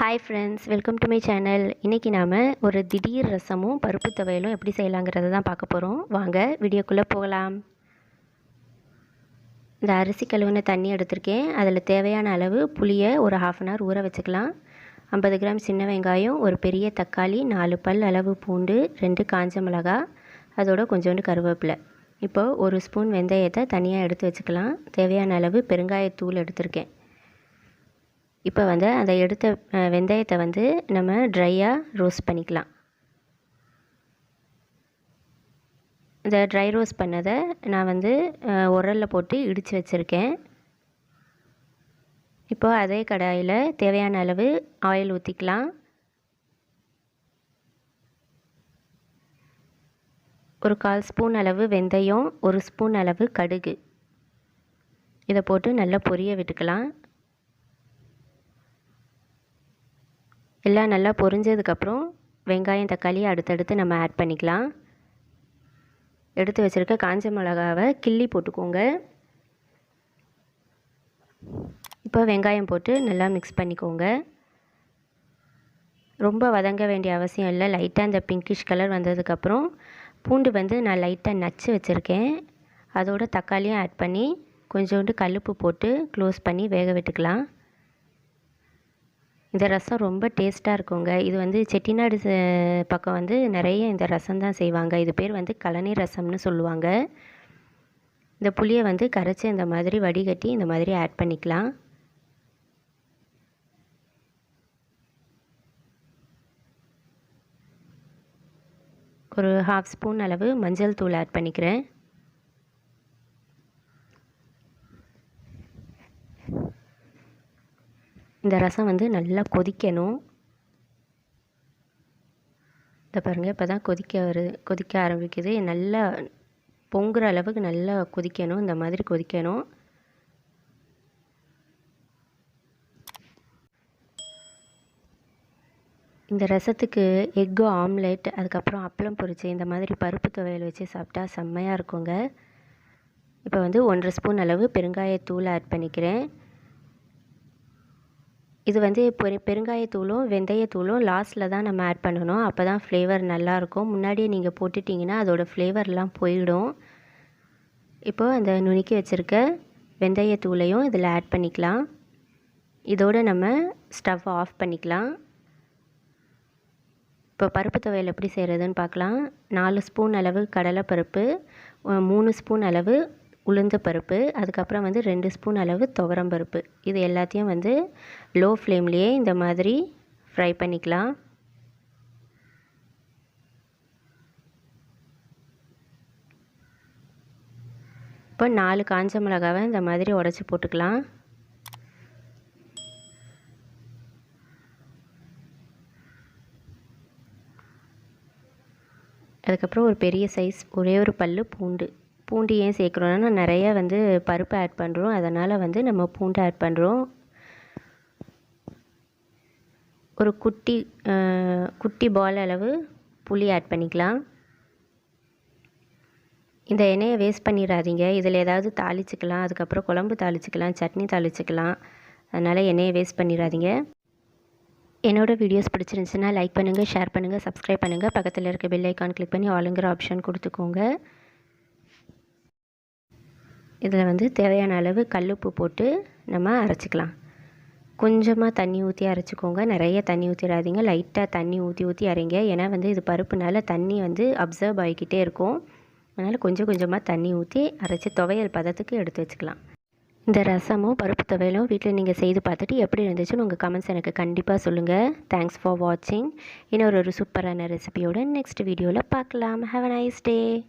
Hi friends, welcome to my channel. இன்றைக்கி நாம் ஒரு திடீர் ரசமும் பருப்பு துவையலும் எப்படி செய்யலாங்கிறத தான் பார்க்க போகிறோம். வாங்க வீடியோக்குள்ளே போகலாம். இந்த அரிசி கழுவின தண்ணி எடுத்திருக்கேன். அதில் தேவையான அளவு புளியை ஒரு 1/2 அன் ஹவர் ஊற வச்சுக்கலாம். 50 கிராம் சின்ன வெங்காயம், ஒரு பெரிய தக்காளி, 4 பல் அளவு பூண்டு, 2 காஞ்ச மிளகா, அதோட கொஞ்சோண்டு கருவேப்பிலை. இப்போது ஒரு ஸ்பூன் வெந்தயத்தை தனியாக எடுத்து வச்சுக்கலாம். தேவையான அளவு பெருங்காயத்தூள் எடுத்திருக்கேன். இப்போ அந்த எடுத்த வெந்தயத்தை நம்ம ட்ரையாக ரோஸ்ட் பண்ணிக்கலாம். இந்த ட்ரை ரோஸ்ட் பண்ணதை நான் உரலில் போட்டு இடித்து வச்சுருக்கேன். இப்போது அதே கடாயில் தேவையான அளவு ஆயில் ஊற்றிக்கலாம். ஒரு 1/4 ஸ்பூன் அளவு வெந்தயம், 1 ஸ்பூன் அளவு கடுகு, இதை போட்டு நல்லா பொரிய விட்டுக்கலாம். எல்லாம் நல்லா பொரிஞ்சதுக்கப்புறம் வெங்காயம் தக்காளி அடுத்தடுத்து நம்ம ஆட் பண்ணிக்கலாம். எடுத்து வச்சுருக்க காஞ்ச மிளகாவை கிள்ளி போட்டுக்கோங்க. இப்போ வெங்காயம் போட்டு நல்லா மிக்ஸ் பண்ணிக்கோங்க. ரொம்ப வதங்க வேண்டிய அவசியம் இல்லை. லைட்டாக அந்த பிங்கிஷ் கலர் வந்ததுக்கப்புறம் பூண்டு நான் லைட்டாக நச்சு வச்சுருக்கேன். அதோட தக்காளியும் ஆட் பண்ணி கொஞ்சோண்டு கல்லுப்பு போட்டு க்ளோஸ் பண்ணி வேக விட்டுக்கலாம். இந்த ரசம் ரொம்ப டேஸ்ட்டாக இருக்குங்க. இது செட்டிநாடு பக்கம் நிறைய இந்த ரசம் தான் செய்வாங்க. இது பேர் கழனி ரசம்னு சொல்லுவாங்க. இந்த புளியை கரைச்சி இந்த மாதிரி வடிகட்டி இந்த மாதிரி ஆட் பண்ணிக்கலாம். ஒரு 1/2 ஸ்பூன் அளவு மஞ்சள் தூள் ஆட் பண்ணிக்கிறேன். இந்த ரசம் நல்லா கொதிக்கணும். இதை பாருங்கள், இப்போ தான் கொதிக்க ஆரம்பிக்குது. நல்லா பொங்குற அளவுக்கு நல்லா கொதிக்கணும். இந்த மாதிரி கொதிக்கணும். இந்த ரசத்துக்கு எக்கு ஆம்லெட், அதுக்கப்புறம் அப்பளம் பொரிச்சு இந்த மாதிரி பருப்பு துவையல் வச்சு சாப்பிட்டா செம்மையாக இருக்குங்க. இப்போ 1/2 ஸ்பூன் அளவு பெருங்காயத்தூள் ஆட் பண்ணிக்கிறேன். இது பெருங்காயத்தூளும் வெந்தயத்தூளும் லாஸ்ட்டில் தான் நம்ம ஆட் பண்ணணும். அப்போ தான் ஃப்ளேவர் நல்லாயிருக்கும். முன்னாடியே நீங்கள் போட்டுட்டிங்கன்னா அதோடய ஃப்ளேவர்லாம் போயிடும். இப்போது அந்த நுணுக்கி வச்சுருக்க வெந்தயத்தூளையும் இதில் ஆட் பண்ணிக்கலாம். இதோடு நம்ம ஸ்டவ் ஆஃப் பண்ணிக்கலாம். இப்போ பருப்பு துவையல் எப்படி செய்கிறதுன்னு பார்க்கலாம். 4 ஸ்பூன் அளவு கடலைப்பருப்பு, 3 ஸ்பூன் அளவு உளுந்த பருப்பு, அதுக்கப்புறம் 2 ஸ்பூன் அளவு துவரம் பருப்பு, இது எல்லாத்தையும் லோ ஃப்ளேம்லேயே இந்த மாதிரி ஃப்ரை பண்ணிக்கலாம். இப்போ 4 காஞ்ச மிளகாவை இந்த மாதிரி உடச்சி போட்டுக்கலாம். அதுக்கப்புறம் ஒரு பெரிய சைஸ் ஒரே ஒரு பல்லு பூண்டு ஏன் சேர்க்குறோன்னா நிறைய பருப்பு ஆட் பண்ணுறோம், அதனால் நம்ம பூண்டு ஆட் பண்ணுறோம். ஒரு குட்டி பால் அளவு புளி ஆட் பண்ணிக்கலாம். இந்த எண்ணெயை வேஸ்ட் பண்ணிடாதீங்க. இதில் ஏதாவது தாளிச்சிக்கலாம், அதுக்கப்புறம் குழம்பு தாளிச்சிக்கலாம், சட்னி தாளிச்சிக்கலாம். அதனால் எண்ணெயை வேஸ்ட் பண்ணிடாதீங்க. என்னோடய வீடியோஸ் பிடிச்சிருந்துச்சுன்னா லைக் பண்ணுங்கள், ஷேர் பண்ணுங்கள், சப்ஸ்கிரைப் பண்ணுங்கள். பக்கத்தில் இருக்க பெல் ஐக்கான் கிளிக் பண்ணி ஆளுங்கிற ஆப்ஷன் கொடுத்துக்கோங்க. இதில் தேவையான அளவு கல்லுப்பு போட்டு நம்ம அரைச்சிக்கலாம். கொஞ்சமாக தண்ணி ஊற்றி அரைச்சிக்கோங்க. நிறைய தண்ணி ஊற்றிடாதீங்க. லைட்டாக தண்ணி ஊற்றி அரைங்க. ஏன்னா இது பருப்புனால தண்ணி அப்சர்வ் ஆகிக்கிட்டே இருக்கும். அதனால் கொஞ்சம் கொஞ்சமாக தண்ணி ஊற்றி அரைச்சி துவையல் பதத்துக்கு எடுத்து வச்சுக்கலாம். இந்த ரசமும் பருப்பு துவையலும் வீட்டில் நீங்கள் செய்து பார்த்துட்டு எப்படி இருந்துச்சுன்னு உங்கள் கமெண்ட்ஸ் எனக்கு கண்டிப்பாக சொல்லுங்கள். தேங்க்ஸ் ஃபார் வாட்சிங். இன்னொரு சூப்பரான ரெசிபியோட நெக்ஸ்ட் வீடியோவில் பார்க்கலாம். Have a nice day.